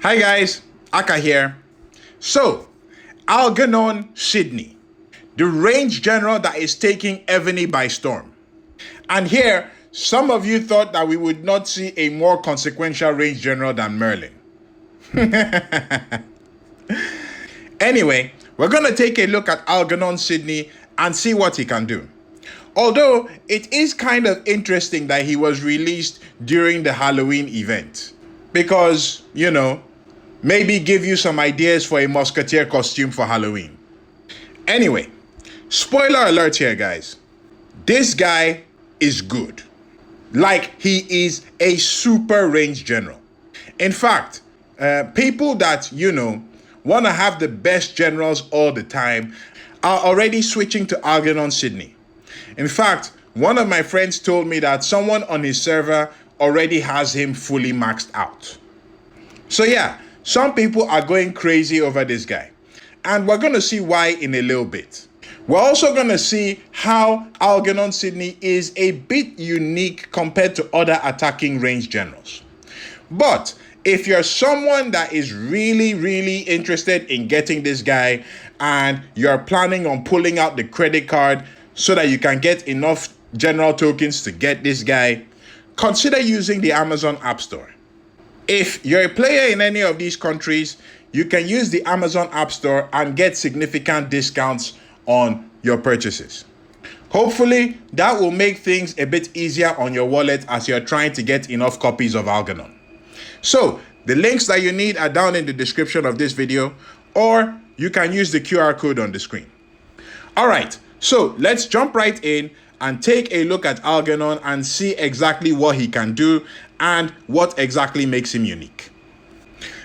Hi guys, Aka here. So, Algernon Sidney, the range general that is taking Evony by storm. And here, some of you thought that we would not see a more consequential range general than Merlin. Anyway, we're going to take a look at Algernon Sidney and see what he can do. Although, it is kind of interesting that he was released during the Halloween event. Because, maybe give you some ideas for a musketeer costume for Halloween. Anyway, spoiler alert here, guys. This guy is good. Like, he is a super range general. In fact, people that, want to have the best generals all the time are already switching to Algernon Sidney. In fact, one of my friends told me that someone on his server already has him fully maxed out. So yeah, some people are going crazy over this guy. And we're going to see why in a little bit. We're also going to see how Algernon Sidney is a bit unique compared to other attacking range generals. But if you're someone that is really interested in getting this guy and you're planning on pulling out the credit card so that you can get enough general tokens to get this guy, consider using the Amazon App Store. If you're a player in any of these countries, you can use the Amazon App Store and get significant discounts on your purchases. Hopefully, that will make things a bit easier on your wallet as you're trying to get enough copies of Algernon. So, the links that you need are down in the description of this video, or you can use the QR code on the screen. Alright, so let's jump right in and take a look at Algernon and see exactly what he can do and what exactly makes him unique.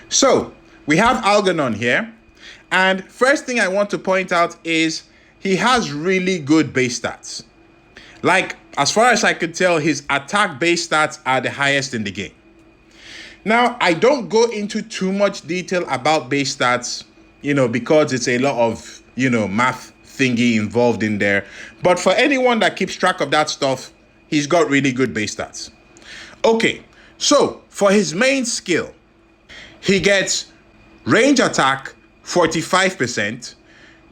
So, we have Algernon here, and first thing I want to point out is he has really good base stats. Like, as far as I could tell, his attack base stats are the highest in the game. Now, I don't go into too much detail about base stats, because it's a lot of, math thingy involved in there. But for anyone that keeps track of that stuff, he's got really good base stats. Okay, so for his main skill, he gets range attack 45%,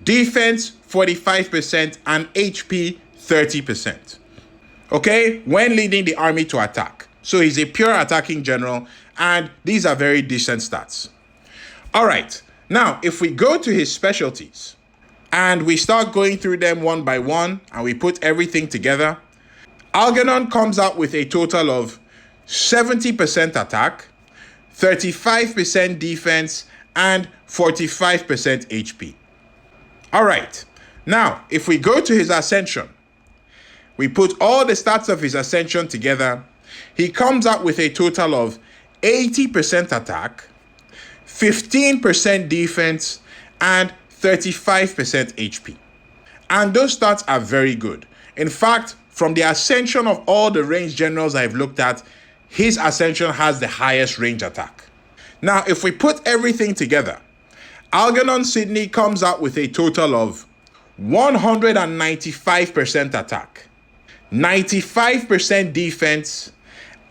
defense 45%, and HP 30%. Okay, when leading the army to attack. So he's a pure attacking general, and these are very decent stats. All right, now if we go to his specialties, and we start going through them one by one, and we put everything together, Algernon comes out with a total of 70% attack, 35% defense, and 45% HP. All right, now if we go to his ascension, we put all the stats of his ascension together, he comes out with a total of 80% attack, 15% defense, and 35% HP. And those stats are very good. In fact, from the ascension of all the range generals I've looked at, his ascension has the highest range attack. Now, if we put everything together, Algernon Sidney comes out with a total of 195% attack, 95% defense,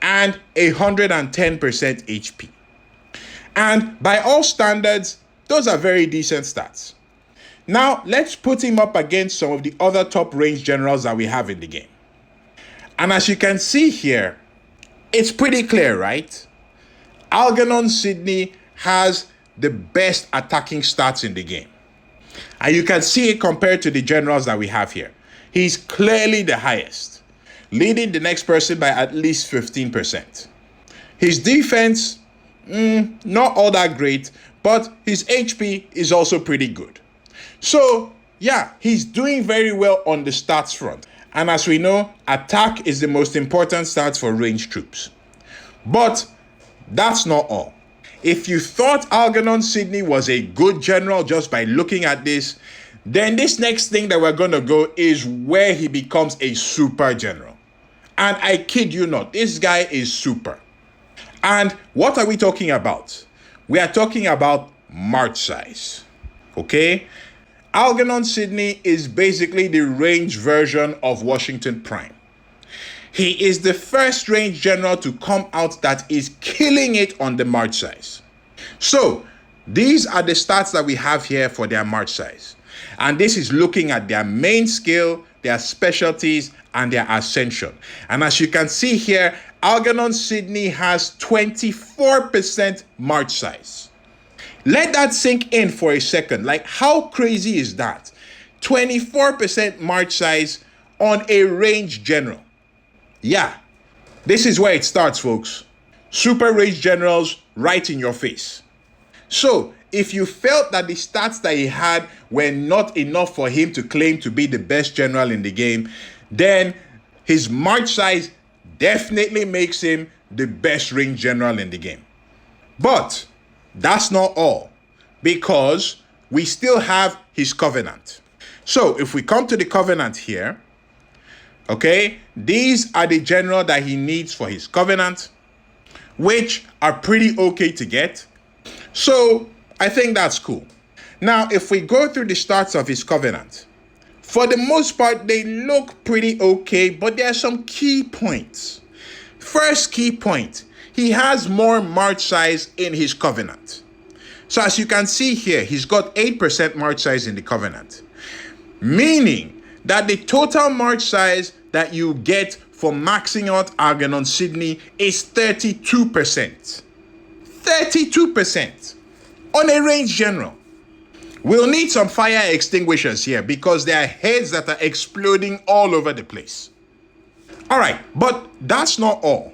and 110% HP. And by all standards, those are very decent stats. Now, let's put him up against some of the other top range generals that we have in the game. And as you can see here, it's pretty clear, right? Algernon Sidney has the best attacking stats in the game. And you can see it compared to the generals that we have here. He's clearly the highest, leading the next person by at least 15%. His defense, not all that great, but his HP is also pretty good. So, yeah, he's doing very well on the stats front. And as we know, attack is the most important stats for ranged troops. But that's not all. If you thought Algernon Sidney was a good general just by looking at this, then this next thing that we're going to go is where he becomes a super general. And I kid you not, this guy is super. And what are we talking about? We are talking about march size. Okay? Algernon Sidney is basically the range version of Washington Prime. He is the first range general to come out that is killing it on the march size. So these are the stats that we have here for their march size. And this is looking at their main skill, their specialties, and their ascension. And as you can see here, Algernon Sydney has 24% march size. Let that sink in for a second. Like, how crazy is that? 24% march size on a range general. Yeah, this is where it starts, folks. Super range generals right in your face. So, if you felt that the stats that he had were not enough for him to claim to be the best general in the game, then his march size definitely makes him the best range general in the game. But that's not all, because we still have his covenant. So if we come to the covenant here, okay, these are the general that he needs for his covenant, which are pretty okay to get. So I think that's cool. Now, if we go through the stats of his covenant, for the most part, they look pretty okay, but there are some key points. First key point, he has more march size in his covenant. So as you can see here, he's got 8% march size in the covenant, meaning that the total march size that you get for maxing out Algernon Sydney is 32%. 32% on a range general. We'll need some fire extinguishers here because there are heads that are exploding all over the place. All right, but that's not all,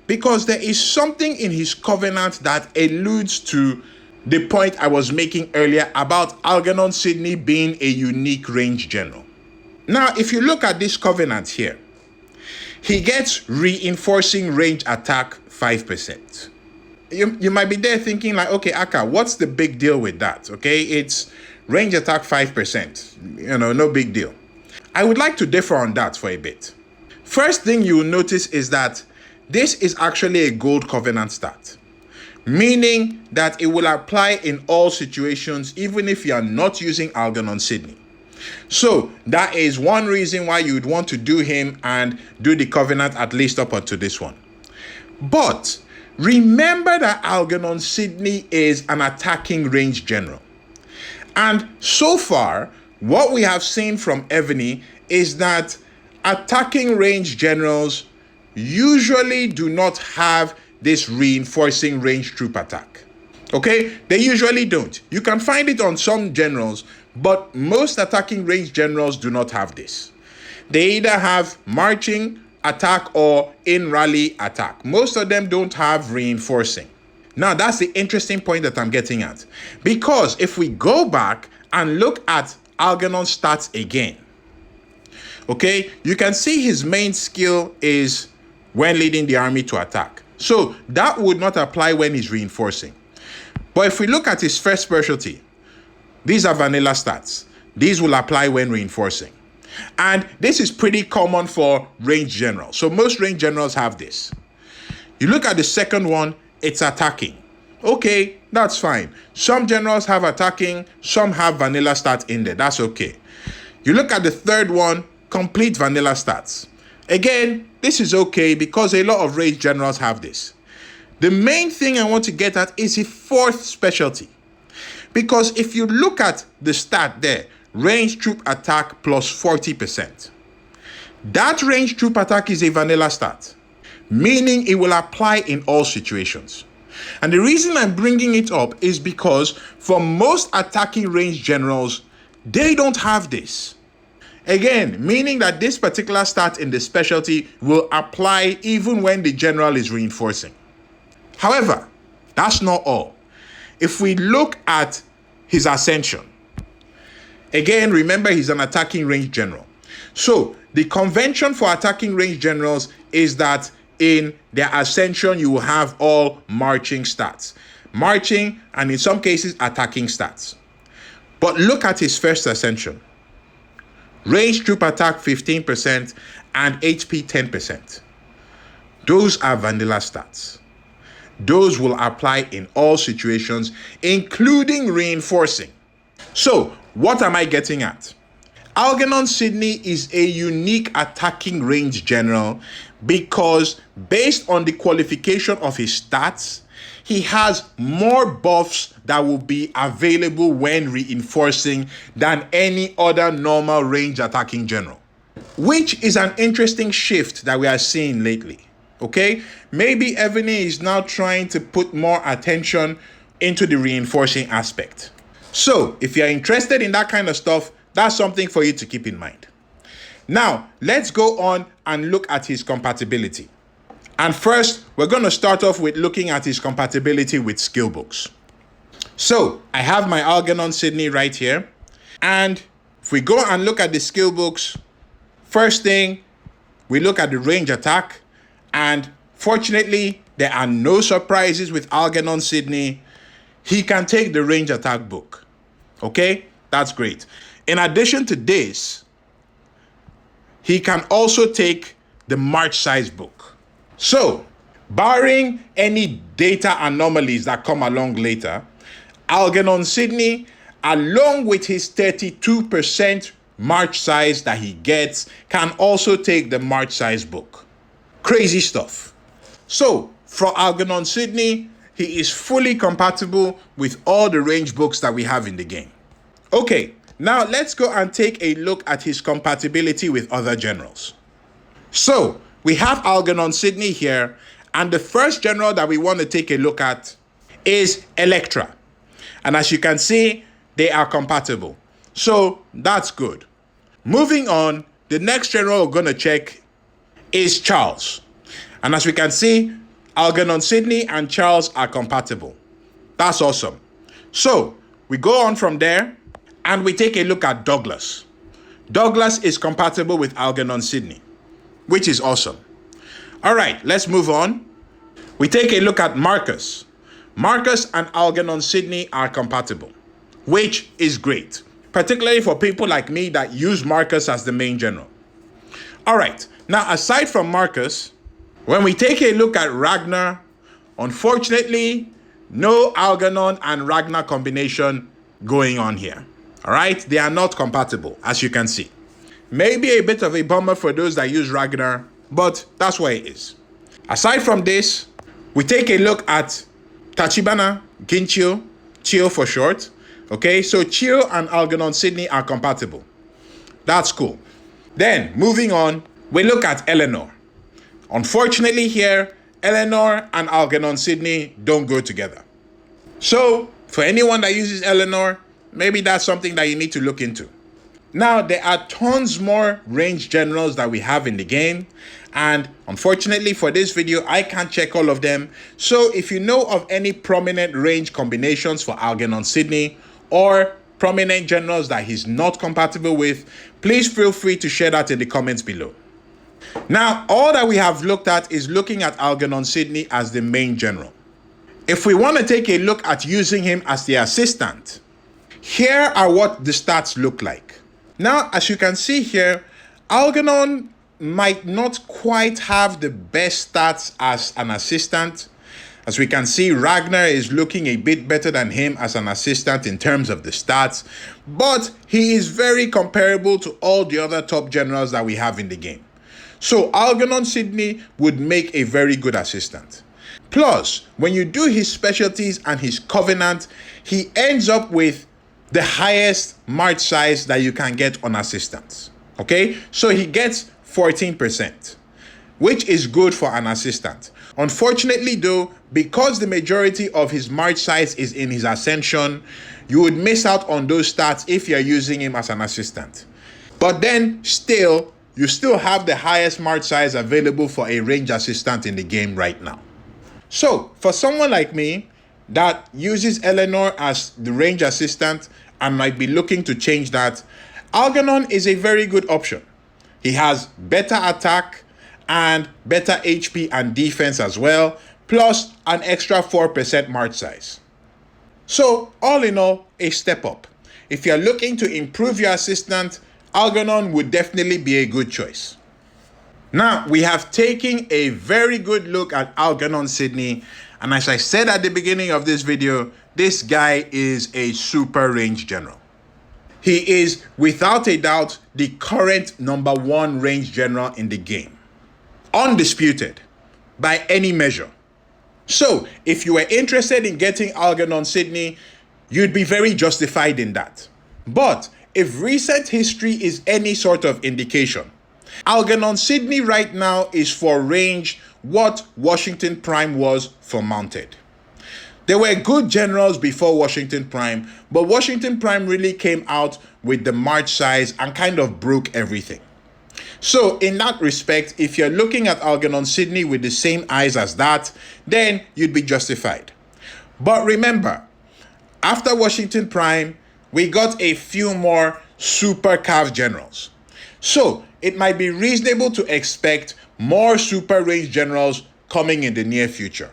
because there is something in his covenant that alludes to the point I was making earlier about Algernon Sydney being a unique range general. Now, if you look at this covenant here, he gets reinforcing range attack 5%. You might be there thinking like, okay, Aka, what's the big deal with that? Okay, it's range attack 5%, no big deal. I would like to differ on that for a bit. First thing you will notice is that this is actually a gold covenant stat, meaning that it will apply in all situations, even if you are not using Algernon Sydney. So that is one reason why you would want to do him and do the covenant at least up until this one. But remember that Algernon Sydney is an attacking range general. And so far, what we have seen from Evony is that attacking range generals usually do not have this reinforcing range troop attack. Okay? They usually don't. You can find it on some generals, but most attacking range generals do not have this. They either have marching attack or in rally attack. Most of them don't have reinforcing. Now, that's the interesting point that I'm getting at. Because if we go back and look at Algernon's stats again, okay, you can see his main skill is when leading the army to attack. So that would not apply when he's reinforcing. But if we look at his first specialty, these are vanilla stats. These will apply when reinforcing. And this is pretty common for range generals. So most range generals have this. You look at the second one, it's attacking. Okay, that's fine. Some generals have attacking, some have vanilla stats in there. That's okay. You look at the third one, complete vanilla stats. Again, this is okay because a lot of range generals have this. The main thing I want to get at is his fourth specialty. Because if you look at the stat there, range troop attack plus 40%. That range troop attack is a vanilla stat, meaning it will apply in all situations. And the reason I'm bringing it up is because for most attacking range generals, they don't have this. Again, meaning that this particular stat in the specialty will apply even when the general is reinforcing. However, that's not all. If we look at his ascension, again, remember he's an attacking range general. So the convention for attacking range generals is that in their ascension, you will have all marching stats. Marching and in some cases attacking stats. But look at his first ascension. Range troop attack 15% and HP 10%. Those are vanilla stats. Those will apply in all situations, including reinforcing. So, what am I getting at? Algernon Sydney is a unique attacking range general because based on the qualification of his stats, he has more buffs that will be available when reinforcing than any other normal range attacking general, which is an interesting shift that we are seeing lately. Okay, maybe Evony is now trying to put more attention into the reinforcing aspect. So if you're interested in that kind of stuff, that's something for you to keep in mind. Now, let's go on and look at his compatibility. And first, we're going to start off with looking at his compatibility with skill books. So, I have my Algernon Sydney right here. And if we go and look at the skill books, first thing, we look at the range attack. And fortunately, there are no surprises with Algernon Sydney. He can take the range attack book. Okay, that's great. In addition to this, he can also take the March size book. So, barring any data anomalies that come along later, Algernon Sydney, along with his 32% March size that he gets, can also take the March size book. Crazy stuff. So, for Algernon Sydney, he is fully compatible with all the range books that we have in the game. Okay, now let's go and take a look at his compatibility with other generals. So, we have Algernon Sydney here, and the first general that we want to take a look at is Electra. And as you can see, they are compatible. So, that's good. Moving on, the next general we're going to check is Charles. And as we can see, Algernon Sydney and Charles are compatible. That's awesome. So, we go on from there, and we take a look at Douglas. Douglas is compatible with Algernon Sydney, which is awesome. All right, let's move on. We take a look at Marcus. Marcus and Algernon Sydney are compatible, which is great, particularly for people like me that use Marcus as the main general. All right, now aside from Marcus, when we take a look at Ragnar, unfortunately, no Algernon and Ragnar combination going on here. All right, they are not compatible, as you can see. Maybe a bit of a bummer for those that use Ragnar, but that's what it is. Aside from this, we take a look at Tachibana, Ginchio, Chio for short. Okay, so Chio and Algernon Sydney are compatible. That's cool. Then, moving on, we look at Eleanor. Unfortunately here, Eleanor and Algernon Sydney don't go together. So, for anyone that uses Eleanor, maybe that's something that you need to look into. Now, there are tons more range generals that we have in the game, and unfortunately for this video, I can't check all of them. So if you know of any prominent range combinations for Algernon Sydney or prominent generals that he's not compatible with, please feel free to share that in the comments below. Now, all that we have looked at is looking at Algernon Sydney as the main general. If we want to take a look at using him as the assistant, here are what the stats look like. Now, as you can see here, Algernon might not quite have the best stats as an assistant. As we can see, Ragnar is looking a bit better than him as an assistant in terms of the stats, but he is very comparable to all the other top generals that we have in the game. So Algernon Sydney would make a very good assistant. Plus, when you do his specialties and his covenant, he ends up with the highest March size that you can get on assistants. Okay, so he gets 14%, which is good for an assistant. Unfortunately though, because the majority of his March size is in his ascension, you would miss out on those stats if you're using him as an assistant. But then still, you still have the highest March size available for a range assistant in the game right now. So for someone like me that uses Eleanor as the range assistant and might be looking to change that, Algernon is a very good option. He has better attack and better HP and defense as well, plus an extra 4% March size. So all in all, a step up. If you're looking to improve your assistant, Algernon would definitely be a good choice. Now, we have taken a very good look at Algernon Sydney, and as I said at the beginning of this video, this guy is a super range general. He is, without a doubt, the current #1 range general in the game. Undisputed, by any measure. So if you were interested in getting Algernon Sydney, you'd be very justified in that. But if recent history is any sort of indication, Algernon Sydney right now is for range what Washington Prime was for mounted. There were good generals before Washington Prime, but Washington Prime really came out with the March size and kind of broke everything. So in that respect, if you're looking at Algernon Sydney with the same eyes as that, then you'd be justified. But remember, after Washington Prime, we got a few more super calf generals. So it might be reasonable to expect more super range generals coming in the near future.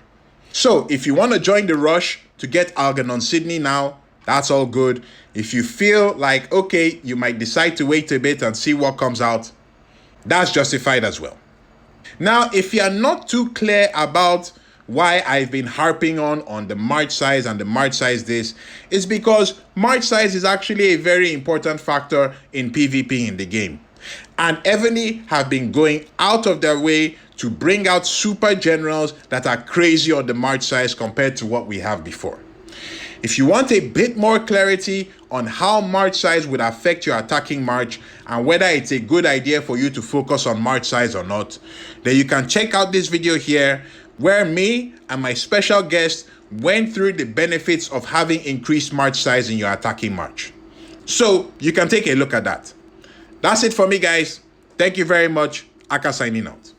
So if you want to join the rush to get Algernon Sydney now, that's all good. If you feel like, okay, you might decide to wait a bit and see what comes out, that's justified as well. Now, if you're not too clear about why I've been harping on the March size and the March size this, is because March size is actually a very important factor in PvP in the game. And Evony have been going out of their way to bring out super generals that are crazy on the March size compared to what we have before. If you want a bit more clarity on how March size would affect your attacking March and whether it's a good idea for you to focus on March size or not, then you can check out this video here where me and my special guest went through the benefits of having increased March size in your attacking March. So you can take a look at that. That's it for me, guys. Thank you very much. Aka signing out.